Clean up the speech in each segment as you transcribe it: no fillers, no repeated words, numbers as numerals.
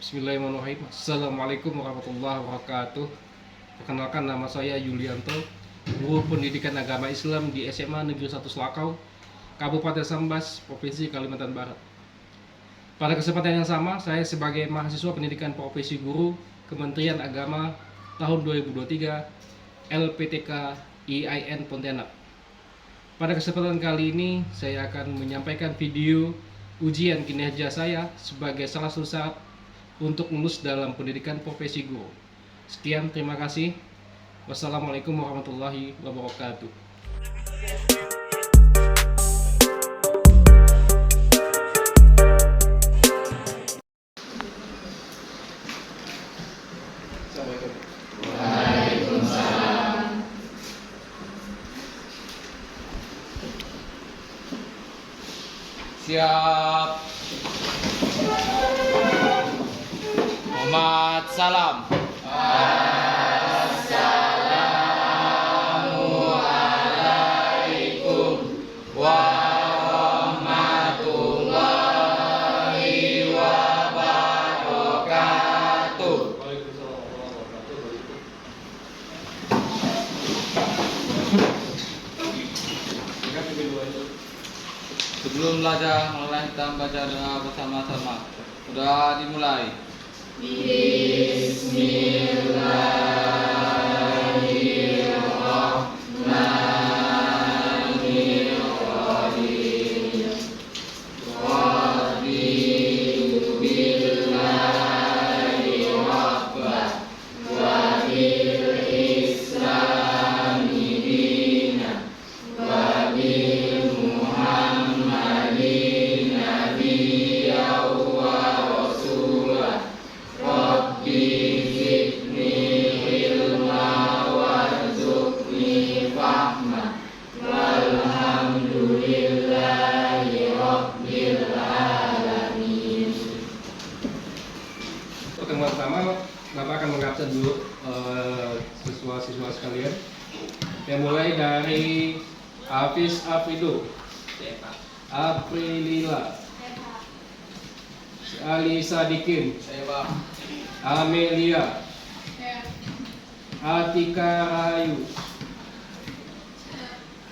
Bismillahirrahmanirrahim. Assalamualaikum warahmatullahi wabarakatuh. Perkenalkan, nama saya Yulianto, guru pendidikan agama Islam di SMA Negeri 1 Selakau, Kabupaten Sambas, Provinsi Kalimantan Barat. Pada kesempatan yang sama, saya sebagai mahasiswa pendidikan profesi guru Kementerian Agama tahun 2023 LPTK IAIN Pontianak. Pada kesempatan kali ini, saya akan menyampaikan video ujian kinerja saya sebagai salah satu syarat untuk lulus dalam pendidikan profesi guru. Sekian, terima kasih. Wassalamualaikum warahmatullahi wabarakatuh. Waalaikumsalam. Siap. Muhammad salam. Assalamualaikum warahmatullahi wabarakatuh. Sebelum belajar, mulai kita baca doa bersama-sama. Sudah dimulai. Bismillahirrahmanirrahim. Raditu billahi rabban wa bil islami dinan wa bil Muhammadin nabiyyan wa rasulan. Rabbi zidni ilma warzuqni fahma. Walhamdulillahi rabbil alamin. Pertemuan pertama, Bapak akan mengabsen dulu siswa-siswa sekalian. Yang mulai dari Hafiz Afrido, Aprilila, Ali Sadikin, Amelia, Atika Rahayu,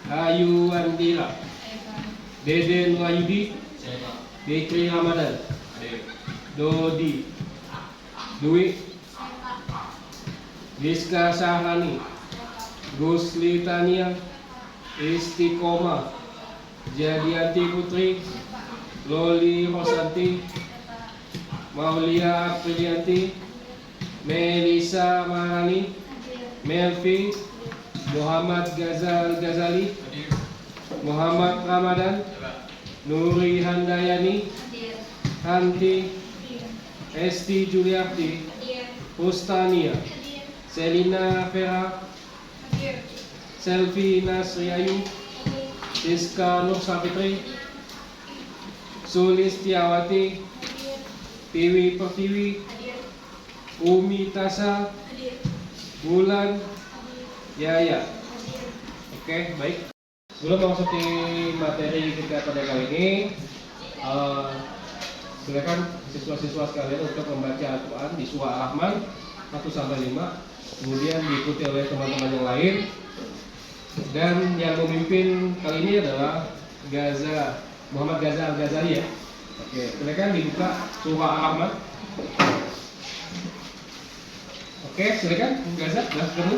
Ayu Andila, Deden Wahyudi, Dekri Ramadan, Dodi, Dwi, Rizka Sahrani, Gusli Tania, Istiqomah, Jadianti Putri, Loli Rosanti, Maulia Aprilianti, Melisa Marani, Melvi, Muhammad Ghazali, Muhammad Ramadan, Nuri Handayani, Hanti, Esti Juliarti, Ustania, Selina Vera, Selvi Nasriayu, Siska Nur Sapitri, Sulistiawati, Tiwi Pertiwi, Umi Tasa, Bulan, Yaya. Oke, baik. Sebelum memasuki materi kita pada kali ini, silakan siswa-siswa sekalian untuk membaca Al-Quran di surah Ar-Rahman 1-5, kemudian diikuti oleh teman-teman yang lain. Dan yang memimpin kali ini adalah Muhammad Ghazali ya. Oke, silakan dibuka surah Ar-Rahman. Oke, silakan Gaza, kamu.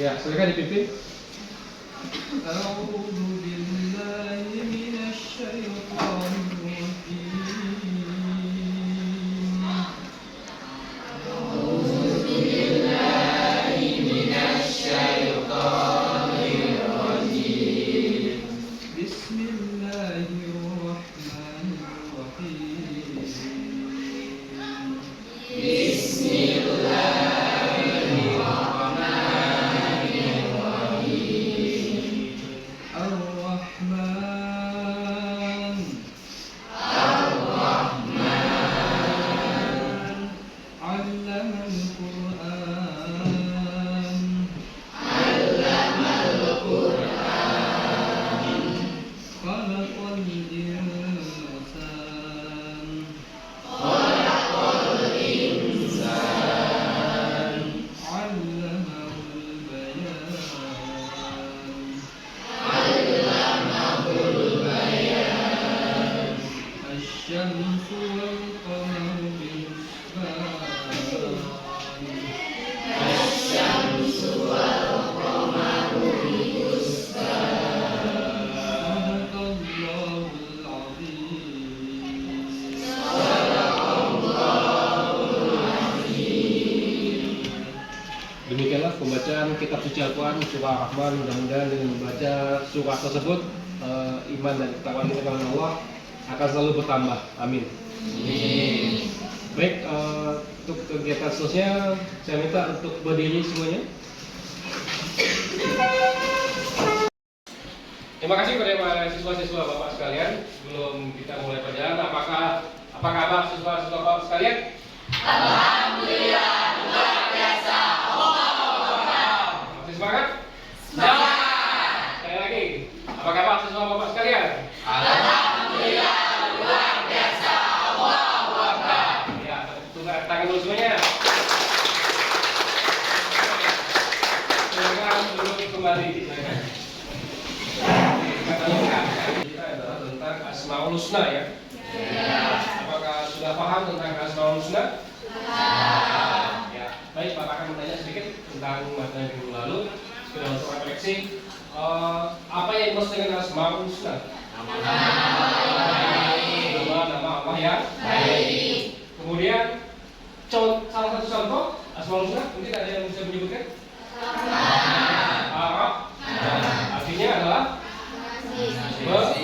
Ya, silakan dipimpin. A'udzu billahi minasy syaithanir rajim. Bismillahirrahmanirrahim. suci Al-Quran surah Rahman, mudah-mudahan dengan membaca surah tersebut iman dan ketakwaan kita kepada Allah akan selalu bertambah. Amin. Baik, untuk kegiatan seterusnya saya minta untuk berdiri semuanya. Terima kasih kepada siswa-siswa Bapak sekalian. Sebelum kita mulai pelajaran, apa kabar siswa-siswa Bapak sekalian? Alhamdulillah, luar biasa. Masih semangat? Semangat. Sekali lagi, apa kabar siswa Bapak sekalian? Alhamdulillah, luar biasa. Allahu Akbar. Ya, tepuk tangan dulu semuanya. Silakan duduk kembali. Kita adalah tentang Asmaul Husna ya. Apakah sudah paham tentang Asmaul Husna? Ya. Baik, Bapak akan bertanya sedikit tentang materi minggu lalu. Sudah untuk refleksi. Apa yang dimaksud dengan Asmaul Husna? Nama Allah ya. Baik. Kemudian salah satu contoh Asmaul Husna, mungkin ada yang bisa menyebutkan? Arab. Artinya adalah Oke.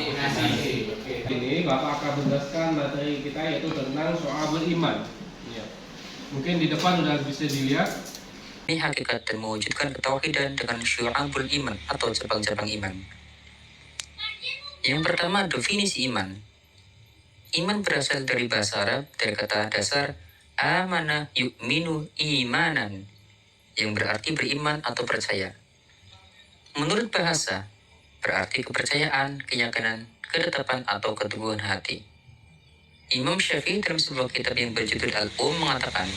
Ini Bapak akan menjelaskan materi kita yaitu tentang soal beriman. Ya. Mungkin di depan sudah bisa dilihat. Ini hakikat dan mewujudkan ketauhidan dengan syu'abul iman atau cabang-cabang iman. Yang pertama, definisi iman. Iman berasal dari bahasa Arab dari kata dasar amana yu'minu imanan, yang berarti beriman atau percaya. Menurut bahasa, berarti kepercayaan, keyakinan, ketetapan atau keteguhan hati. Imam Syafi'i dalam sebuah kitab yang berjudul mengatakan,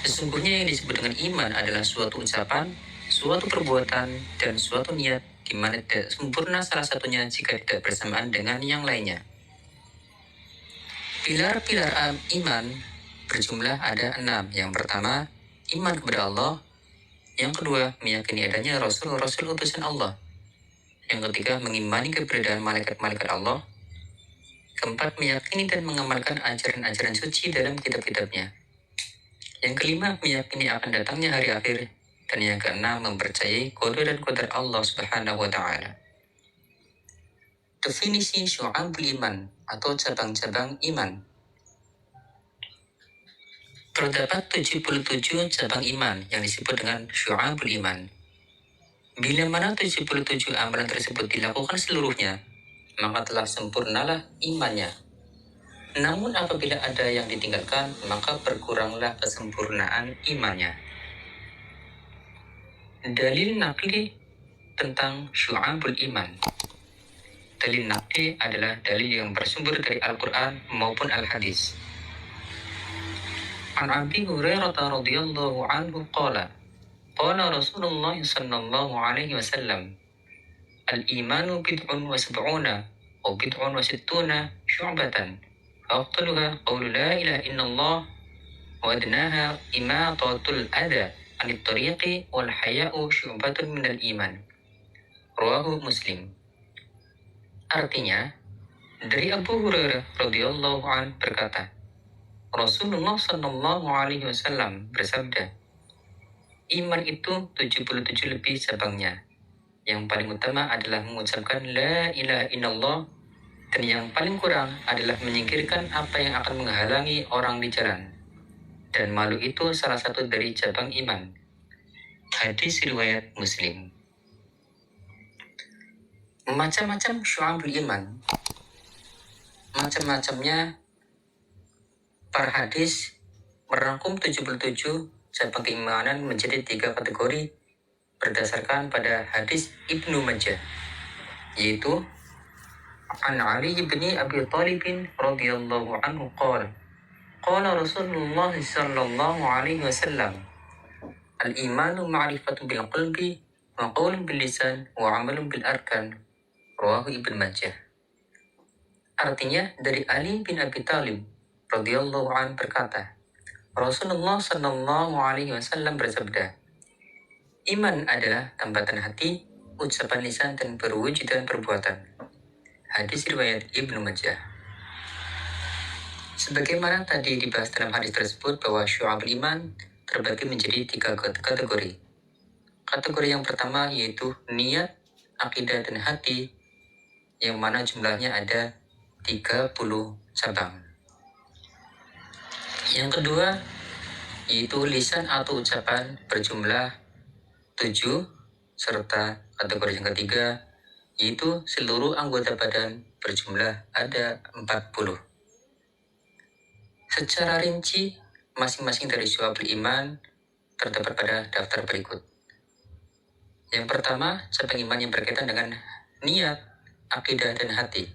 sesungguhnya yang disebut dengan iman adalah suatu ucapan, suatu perbuatan, dan suatu niat di mana tidak sempurna salah satunya jika tidak bersamaan dengan yang lainnya. Pilar-pilar iman berjumlah ada 6. Yang pertama, iman kepada Allah. Yang kedua, meyakini adanya Rasul-Rasul utusan Allah. Yang ketiga, mengimani keberadaan malaikat-malaikat Allah. Keempat, meyakini dan mengamalkan ajaran-ajaran suci dalam kitab-kitabnya. Yang kelima, meyakini akan datangnya hari akhir. Dan yang keenam, mempercayai qada dan qadar Allah Subhanahu wa Ta'ala. Definisi syu'abul iman atau cabang-cabang iman. Terdapat 77 cabang iman yang disebut dengan syu'abul iman. Bila mana 77 amalan tersebut dilakukan seluruhnya, maka telah sempurnalah imannya. Namun apabila ada yang ditinggalkan, maka berkuranglah kesempurnaan imannya. Dalil naqli tentang syu'abul iman. Dalil naqli adalah dalil yang bersumber dari Al-Quran maupun Al-Hadis. An Abi Hurairah radhiyallahu anhu qala Rasulullah sallallahu alaihi wasallam, al-imanu bid'un wa sab'una wa bid'un wa sittuna syu'batan, afdaluha qawlu la ilaha illallah wa adnaha imatatul adha anit tariqi wal haya'u syu'batun minal iman. Rawahu Muslim. Artinya, dari Abu Hurairah radhiyallahu anhu berkata, Rasulullah sallallahu alaihi wasallam bersabda, iman itu 77 lebih cabangnya. Yang paling utama adalah mengucapkan la ilaha illallah, dan yang paling kurang adalah menyingkirkan apa yang akan menghalangi orang di jalan. Dan malu itu salah satu dari cabang iman. Hadis riwayat Muslim. Macam-macam syu'abul iman. Macam-macamnya para hadis merangkum 77 cabang keimanan menjadi 3 kategori berdasarkan pada hadis Ibnu Majah, yaitu An Ali bin Abi Thalib radhiyallahu anhu qala Rasulullah sallallahu alaihi wasallam, al-imanu ma'rifatu bil qalbi wa qawlun bil lisan wa 'amalun bil arkan. Rawahu Ibnu Majah. Artinya, dari Ali bin Abi Thalib radhiyallahu anhu berkata, Rasulullah sallallahu alaihi wasallam bersabda, iman adalah tambatan hati, ucapan lisan, dan perwujudan perbuatan. Hadis riwayat Ibnu Majah. Sebagaimana tadi dibahas dalam hadis tersebut bahwa syu'abul iman terbagi menjadi 3 kategori. Kategori yang pertama yaitu niat, akidah, dan hati, yang mana jumlahnya ada 30 cabang. Yang kedua yaitu lisan atau ucapan berjumlah 7, serta kategori yang ketiga yaitu seluruh anggota badan berjumlah ada 40. Secara rinci, masing-masing dari syu'abul iman terdapat pada daftar berikut. Yang pertama, cabang iman yang berkaitan dengan niat, akidah, dan hati.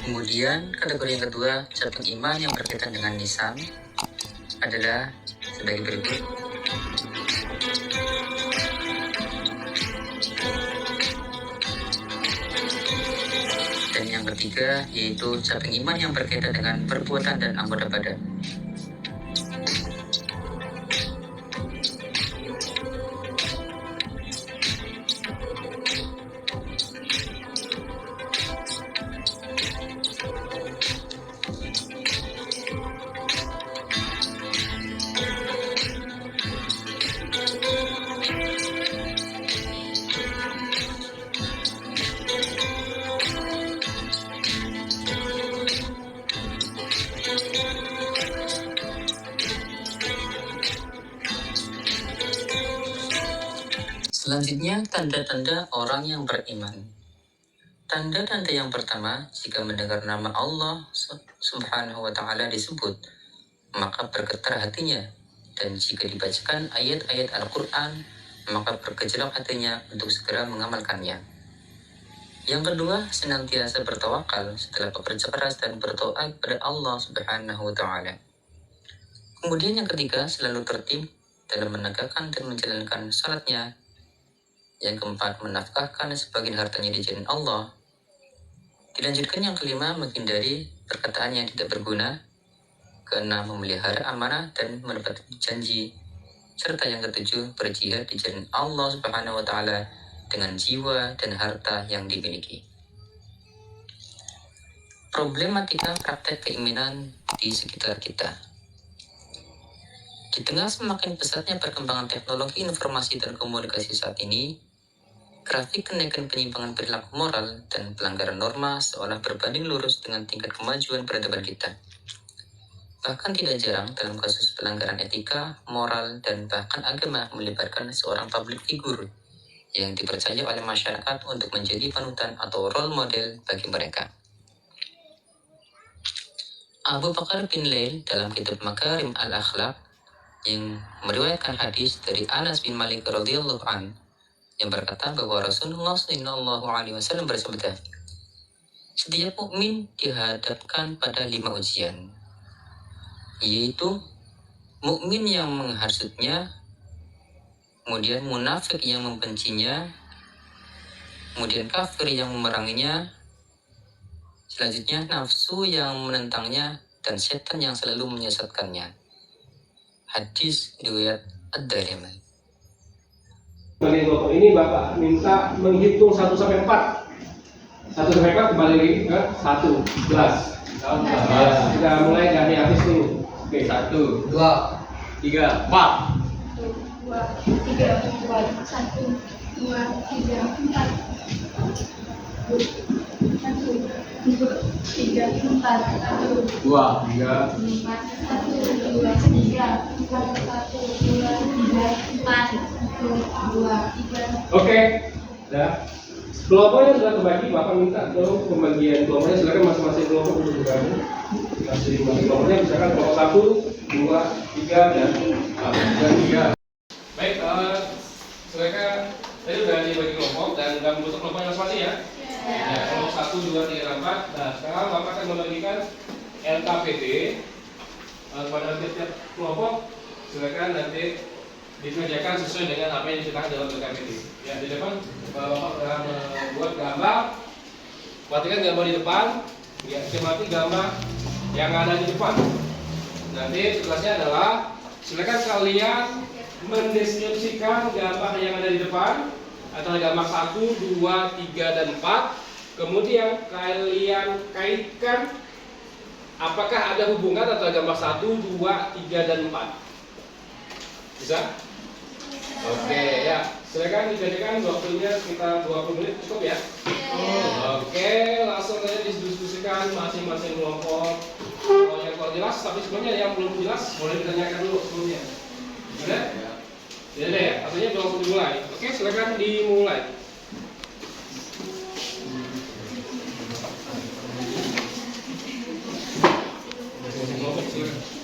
Kemudian kategori yang kedua, cabang iman yang berkaitan dengan lisan adalah sebagai berikut. Dan yang ketiga yaitu cabang iman yang berkaitan dengan perbuatan dan anggota badan. Selanjutnya, tanda-tanda orang yang beriman. Tanda-tanda yang pertama, jika mendengar nama Allah Subhanahu wa Ta'ala disebut, maka bergetar hatinya, dan jika dibacakan ayat-ayat Al-Quran, maka bergejolak hatinya untuk segera mengamalkannya. Yang kedua, senantiasa bertawakal setelah bekerja keras dan berdoa kepada Allah Subhanahu wa Ta'ala. Kemudian yang ketiga, selalu tertib dalam menegakkan dan menjalankan salatnya. Yang keempat, menafkahkan sebagian hartanya di jalan Allah. Dilanjutkan yang kelima, menghindari perkataan yang tidak berguna. Keenam, memelihara amanah dan menepati janji. Serta yang ketujuh, berjihad di jalan Allah Subhanahu wa Ta'ala dengan jiwa dan harta yang dimiliki. Problematika praktek keimanan di sekitar kita. Di tengah semakin pesatnya perkembangan teknologi informasi dan komunikasi saat ini, grafik kenaikan penyimpangan perilaku moral dan pelanggaran norma seolah berbanding lurus dengan tingkat kemajuan peradaban kita. Bahkan tidak jarang dalam kasus pelanggaran etika, moral, dan bahkan agama melibatkan seorang public figure yang dipercaya oleh masyarakat untuk menjadi panutan atau role model bagi mereka. Abu Bakar bin Lail dalam kitab Makarim al-Akhlaq yang meriwayatkan hadis dari Anas bin Malik radhiyallahu an yang berkata bahwa Rasulullah SAW bersabda, setiap mukmin dihadapkan pada 5 ujian, yaitu mukmin yang menghasutnya, kemudian munafik yang membencinya, kemudian kafir yang memeranginya, selanjutnya nafsu yang menentangnya, dan setan yang selalu menyesatkannya. Hadis riwayat Ad-Darimi. Bagi kelompok ini Bapak minta menghitung 1 sampai 4. 1 sampai 4 kembali lagi ke 1, 11. Ya, kita mulai dari habis dulu. Oke, 1, 2, 3, 4. 2, 3, 4, 1, 2, 3, 4. 1, 2, 3, 4, 1, 2, 3, 4, 1, 2, 3, 4, 1, 2, 3. Oke, ya. Kelompoknya sudah terbagi, Bapak minta dong pembagian kelompoknya, silakan masing-masing kelompok untuk bergabung. Masing-masing kelompoknya misalkan kelompok 1, 2, 3 dan 3. Baik, silakan tadi sudah dibagi kelompok dan nggak membentuk kelompoknya masing-masing ya. Ya, kelompok 1, 2, 3, dan 4. Nah, sekarang Bapak akan membagikan LKPD pada tiap-tiap kelompok silakan nanti dikerjakan sesuai dengan apa yang diceritakan dalam PKPD. Ya, di depan Bapak telah membuat gambar. Perhatikan gambar di depan. Ya, cermati gambar yang ada di depan. Nanti tugasnya adalah silakan kalian mendeskripsikan gambar yang ada di depan antara gambar 1, 2, 3, dan 4. Kemudian kalian kaitkan apakah ada hubungan antara gambar 1, 2, 3, dan 4. Bisa? Oke, ya. Silakan dijadikan waktunya sekitar 20 menit, cukup ya? Oke, langsung saja didiskusikan masing-masing kelompok. Kalau yang kurang jelas, tapi sebenarnya yang belum jelas boleh ditanyakan dulu sebelumnya. Ada? Ya, ada ya. Artinya belum dimulai. Oke, silakan dimulai. Kelompok silakan.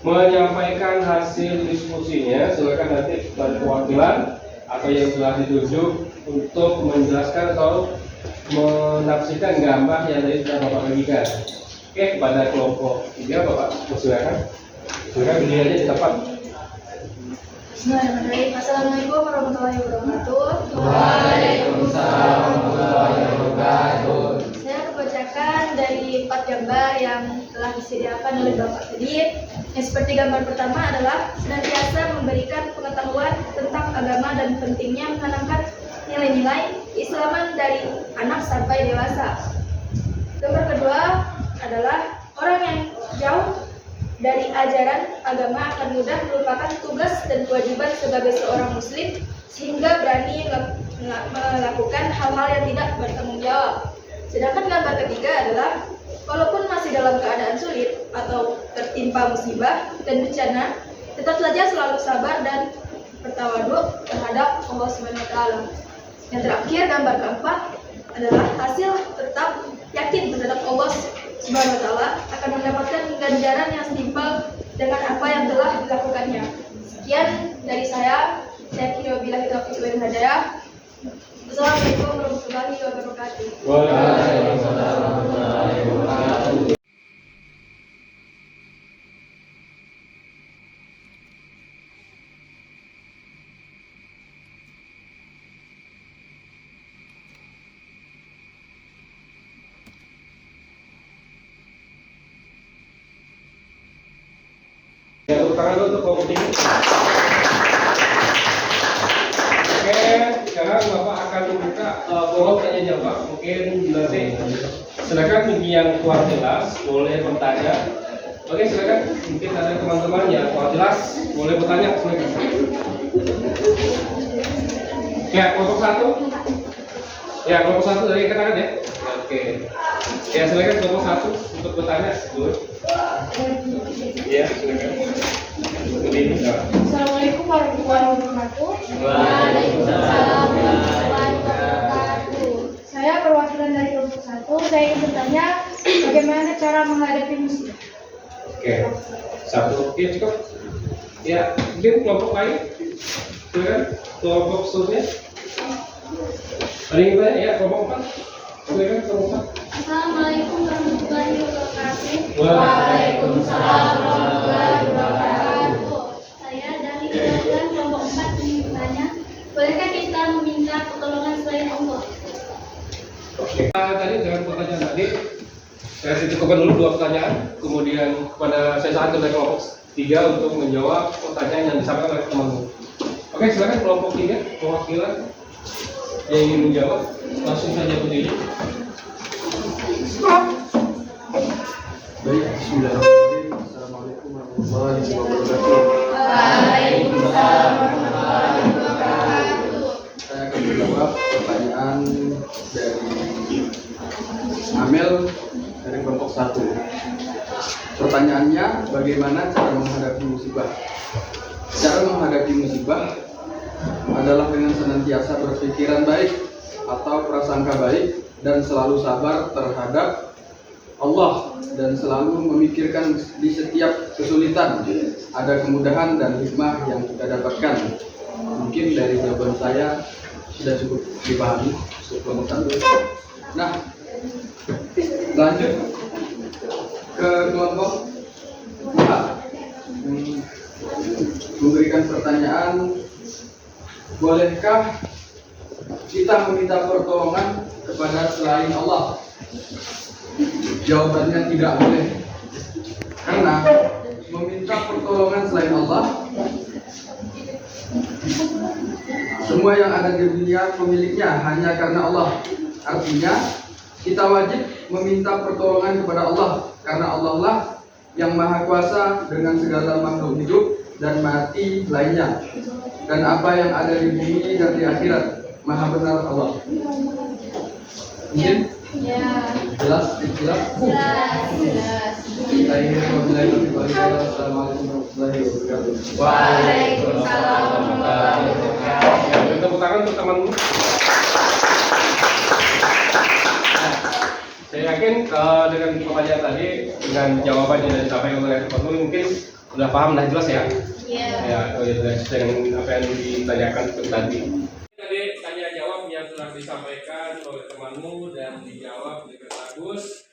menyampaikan hasil diskusinya. Silakan nanti dari perwakilan atau yang telah ditunjuk untuk menjelaskan atau menafsirkan gambar yang tadi sudah Bapak bagikan. Oke, kepada kelompok 3 Bapak persilakan. Silakan berdiri aja di tempat. Bismillahirrahmanirrahim. Assalamualaikum warahmatullahi wabarakatuh. Waalaikumsalam warahmatullahi wabarakatuh. Saya membacakan dari 4 gambar yang telah disediakan oleh Bapak tadi. Yang seperti gambar pertama adalah senantiasa memberikan pengetahuan tentang agama dan pentingnya menanamkan nilai-nilai keislaman dari anak sampai dewasa. Gambar kedua adalah orang yang jauh dari ajaran agama akan mudah melupakan tugas dan kewajiban sebagai seorang muslim sehingga berani melakukan hal-hal yang tidak bertanggung jawab. Sedangkan gambar ketiga adalah walaupun masih dalam keadaan sulit atau tertimpa musibah dan bencana, tetap saja selalu sabar dan bertawaduk terhadap Allah SWT. Yang terakhir, gambar keempat adalah hasil tetap yakin terhadap Allah SWT akan mendapatkan ganjaran yang setimpal dengan apa yang telah dilakukannya. Sekian dari saya kira billahi taufiq wal hidayah. Wassalamualaikum warahmatullahi wabarakatuh. Waalaikumsalam warahmatullahi wabarakatuh. Ya, tepuk tangan dulu untuk kelompok ini. Oke, sekarang Bapak akan membuka forum tanya jawab. Mungkin nanti silakan bagi yang kurang jelas boleh bertanya. Oke, silakan. Mungkin ada teman-teman yang kurang jelas boleh bertanya. Silakan. Ya, kelompok 1. Ya, kelompok 1 dari angkat tangan ya. Oke. Ya, silakan kelompok 1 untuk bertanya. Boleh. Ya, silakan. Assalamualaikum warahmatullahi wabarakatuh. Waalaikumsalam warahmatullahi wabarakatuh. Saya perwakilan dari kelompok 1. Saya ingin bertanya bagaimana cara menghadapi musibah. Oke, 1. Oke, cukup. Ya, mungkin kelompok lain. Silakan, kelompok seterusnya. Ada yang bertanya? Ya, kelompok 4. Silakan, kelompok 4. Assalamualaikum warahmatullahi wabarakatuh. Waalaikumsalam warahmatullahi wabarakatuh. Saya dari perwakilan kelompok 4 ingin bertanya, bolehkah kita meminta pertolongan selain Allah? Oke. Tadi dengan pertanyaan tadi, saya cukupkan dulu 2 pertanyaan. Kemudian kepada saya saat dari kelompok 3 untuk menjawab pertanyaan yang disampaikan oleh teman-teman. Oke, silakan kelompok 3 perwakilan yang ingin menjawab langsung saja berdiri. Baik, bismillahirrahmanirrahim. Assalamualaikum warahmatullahi wabarakatuh. Waalaikumsalam warahmatullahi wabarakatuh. Saya akan menjawab pertanyaan dari Amel dari kelompok 1. Pertanyaannya, bagaimana cara menghadapi musibah? Cara menghadapi musibah adalah dengan senantiasa berpikiran baik atau prasangka baik dan selalu sabar terhadap Allah dan selalu memikirkan di setiap kesulitan ada kemudahan dan hikmah yang kita dapatkan. Mungkin dari jawaban saya sudah cukup dipahami untuk kelompok 1. Nah, lanjut ke kelompok 2. Memberikan pertanyaan, bolehkah kita meminta pertolongan kepada selain Allah? Jawabannya tidak boleh. Karena meminta pertolongan selain Allah, semua yang ada di dunia pemiliknya hanya karena Allah. Artinya kita wajib meminta pertolongan kepada Allah, karena Allah lah yang maha kuasa dengan segala makhluk hidup dan mati lainnya, dan apa yang ada di bumi dan di akhirat. Maha benar Allah. Mungkin Ya, jelas? jelas. Assalamualaikum warahmatullahi wabarakatuh. Waalaikumsalam warahmatullahi wabarakatuh. Tepuk tangan untuk teman-teman. Saya yakin dengan pertanyaan tadi, dengan jawaban yang disampaikan oleh teman-teman, mungkin Udah paham, udah jelas ya? Iya. Ya, oh ya, sesuai dengan apa yang ditanyakan tadi. Tadi tanya jawab yang telah disampaikan oleh temanmu dan dijawab dengan bagus.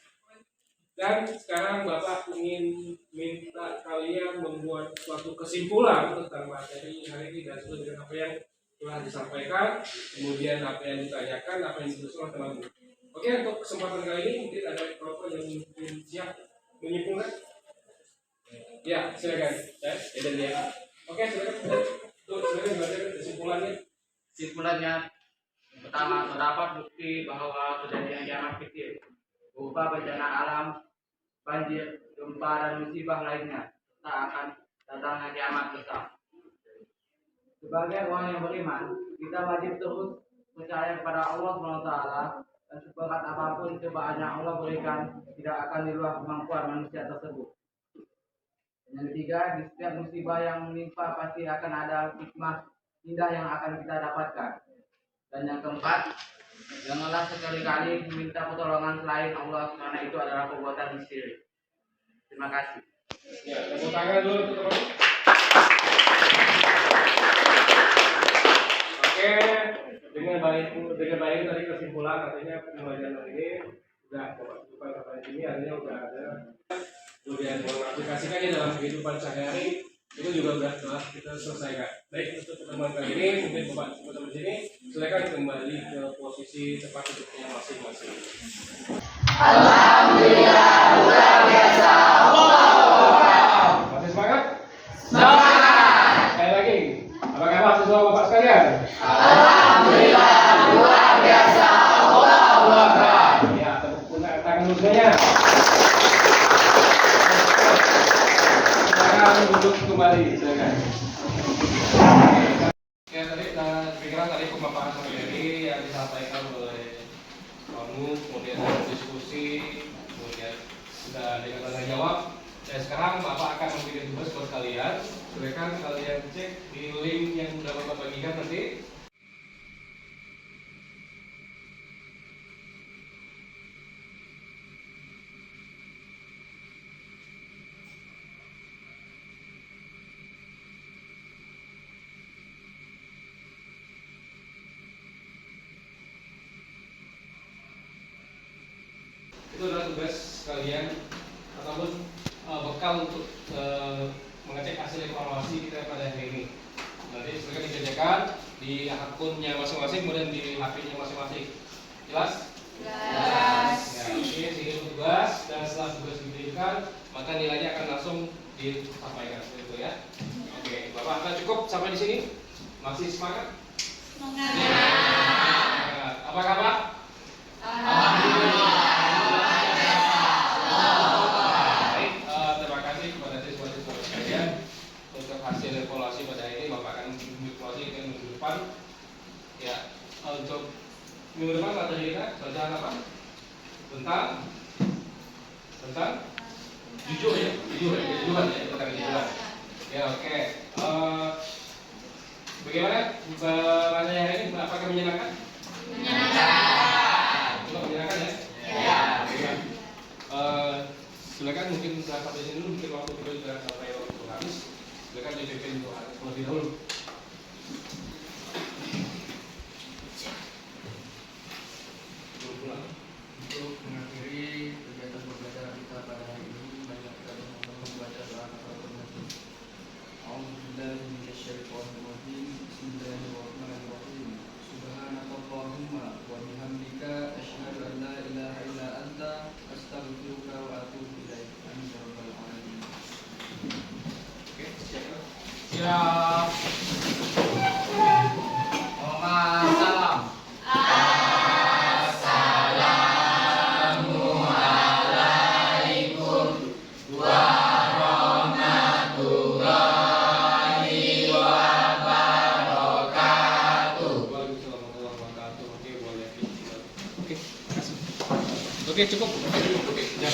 Dan sekarang Bapak ingin minta kalian membuat suatu kesimpulan tentang materi hari ini dan sesuai dengan apa yang telah disampaikan, kemudian apa yang ditanyakan, apa yang dituliskan oleh temanmu. Oke, untuk kesempatan kali ini mungkin ada kelompok yang mungkin siap menyimpulkan. Ya, silakan. Dan dia. Oke, silakan. Tuh, silakan baca kesimpulannya. Kesimpulannya, pertama, terdapat bukti bahwa kejadian kiamat kecil berupa bencana alam, banjir, gempa, dan musibah lainnya tak akan datangnya kiamat besar. Sebagai orang yang beriman, kita wajib terus percaya kepada Allah SWT dan seberat apapun cobaan yang Allah berikan tidak akan di luar kemampuan manusia tersebut. Yang ketiga, di setiap musibah yang menimpa pasti akan ada hikmah indah yang akan kita dapatkan. Dan yang keempat, janganlah sekali-kali meminta pertolongan selain Allah karena itu adalah perbuatan syirik. Terima kasih. Ya, tepuk tangan dulu teman-teman. Oke, dengan baik tadi kesimpulan artinya pembelajaran ini sudah bukan sampai sini artinya sudah ada. Kemudian mengaplikasikannya dalam kehidupan sehari-hari itu juga sudah kita selesaikan. Baik, untuk pertemuan kali ini mungkin Bapak teman-teman di sini silakan kembali ke posisi tempat duduknya masing-masing. Alhamdulillah, luar biasa. Masih semangat? Semangat. Sekali lagi, apa kabar siswa Bapak sekalian? Alhamdulillah, luar biasa. Allahu Akbar. Ya, tepuk tangan dulu semuanya. Silakan duduk kembali, silakan. Ya, tadi pikiran tadi pemaparan materi yang disampaikan oleh kamu, kemudian diskusi, kemudian sudah dengan tanya jawab. Dan sekarang Bapak akan memberikan tugas buat kalian. Silakan kalian cek di link yang sudah Bapak bagikan nanti. Itu adalah tugas kalian ataupun bekal untuk mengecek hasil evaluasi kita pada hari ini. Nanti silakan dikerjakan di akunnya masing-masing, kemudian di HP-nya masing-masing. Jelas? Jelas. Ya, oke, sehingga tugas dan setelah tugas diberikan, maka nilainya akan langsung disampaikan seperti itu ya. Oke, Bapak akan cukup sampai di sini. Masih semangat? Semangat. Apa kabar? Alhamdulillah. Hasil evaluasi pada ini Bapak akan evaluasi ke minggu depan. Ya, untuk minggu depan materi kita bacaan apa? Tentang jujur ya, jujuran ya, tentang jujuran. Ya, oke. Bagaimana rasanya hari ini? Apakah menyenangkan? Menyenangkan. Coba menyenangkan ya? Ya. Silakan mungkin sampai sini dulu, mungkin waktu kita sudah sampai waktu habis. Silakan dipimpin untuk terlebih dahulu. Untuk mengakhiri kegiatan pembelajaran kita pada hari ini, banyak kita membaca doa kafaratul majlis. A'udzubillahi minasyaitonir rajim. Bismillahirrahmanirrahim. Subhanakallahumma wa bihamdika asyhadu an la ilaha illa anta astaghfiruka wa atubu ilaik. Amin ya rabbal alamin. Siap. Salam. Assalamualaikum warahmatullahi wabarakatuh. Waalaikumsalam warahmatullahi wabarakatuh. Oke, makasih. Oke, cukup. Oke, ya.